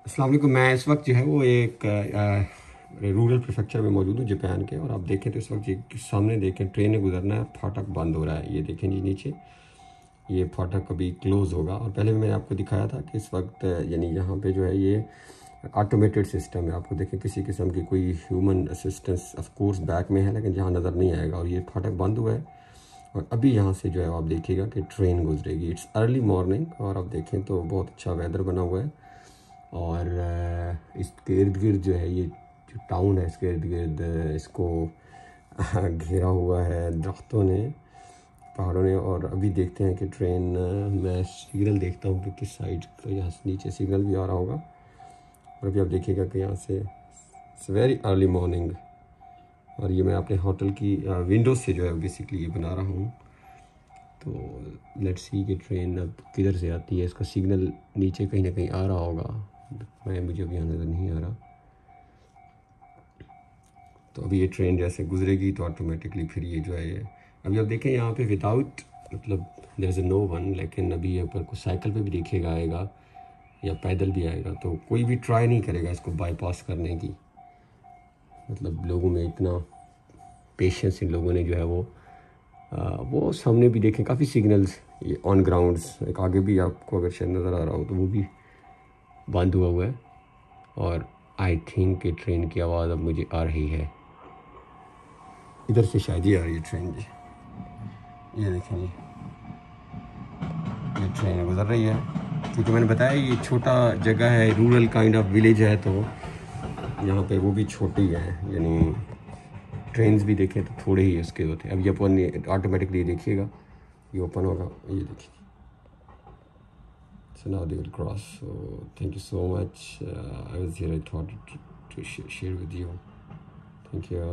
अस्सलाम वालेकुम। मैं इस वक्त जो है वो एक रूरल प्रेफेक्चर में मौजूद हूँ जापान के। और आप देखें तो इस वक्त ये सामने देखें ट्रेन ने गुजरना है, फाटक बंद हो रहा है। ये देखें जी नीचे, ये फाटक अभी क्लोज़ होगा। और पहले भी मैंने आपको दिखाया था कि इस वक्त यानी यहाँ पे जो है ये ऑटोमेटेड सिस्टम है। आपको देखें किसी किस्म की कोई human assistance of course back में है, लेकिन यहाँ नज़र नहीं आएगा। और ये फाटक बंद हुआ है और अभी यहाँ से जो है आप देखिएगा कि ट्रेन गुजरेगी। इट्स अर्ली मॉर्निंग और आप देखें तो बहुत अच्छा वेदर बना हुआ है। और इसके इर्द गिर्द जो है ये जो टाउन है इसके इर्द गिर्द इसको घेरा हुआ है दरख्तों ने, पहाड़ों ने। और अभी देखते हैं कि ट्रेन मैं सिग्नल देखता हूँ कि किस साइड, तो यहाँ से नीचे सिग्नल भी आ रहा होगा। और अभी आप देखिएगा कि यहाँ से इट्स वेरी अर्ली मॉर्निंग। और ये मैं अपने होटल की विंडोज से जो है बेसिकली ये बना रहा हूँ। तो लेट्स सी कि ट्रेन अब किधर से आती है। इसका सिग्नल नीचे कहीं ना कहीं आ रहा होगा, मुझे अभी यहाँ नज़र नहीं आ रहा। तो अभी ये ट्रेन जैसे गुजरेगी तो ऑटोमेटिकली फिर ये जो है ये अभी आप देखें यहाँ पे विदाउट मतलब देयर इज़ नो वन। लेकिन अभी ये ऊपर को साइकिल पे भी देखिएगा आएगा या पैदल भी आएगा, तो कोई भी ट्राई नहीं करेगा इसको बाईपास करने की। मतलब लोगों में इतना पेशेंस इन लोगों ने जो है वो सामने भी देखें काफ़ी सिग्नल्स ये ऑन ग्राउंड्स। एक आगे भी आपको अगर शायद नज़र आ रहा हो तो वो भी बंद हुआ है। और आई थिंक कि ट्रेन की आवाज़ अब मुझे आ रही है, इधर से शायद ये आ रही है ट्रेन जी। ये देखें जी, ये ट्रेन गुजर रही है। क्योंकि मैंने बताया ये छोटा जगह है, रूरल काइंड ऑफ विलेज है, तो यहाँ पे वो भी छोटी है। यानी ट्रेन्स भी देखें तो थोड़े ही उसके होते हैं। अब ये अपन ऑटोमेटिकली देखिएगा ये ओपन होगा, ये देखिए। So now they will cross. So thank you so much. I was here, I thought to share with you. Thank you.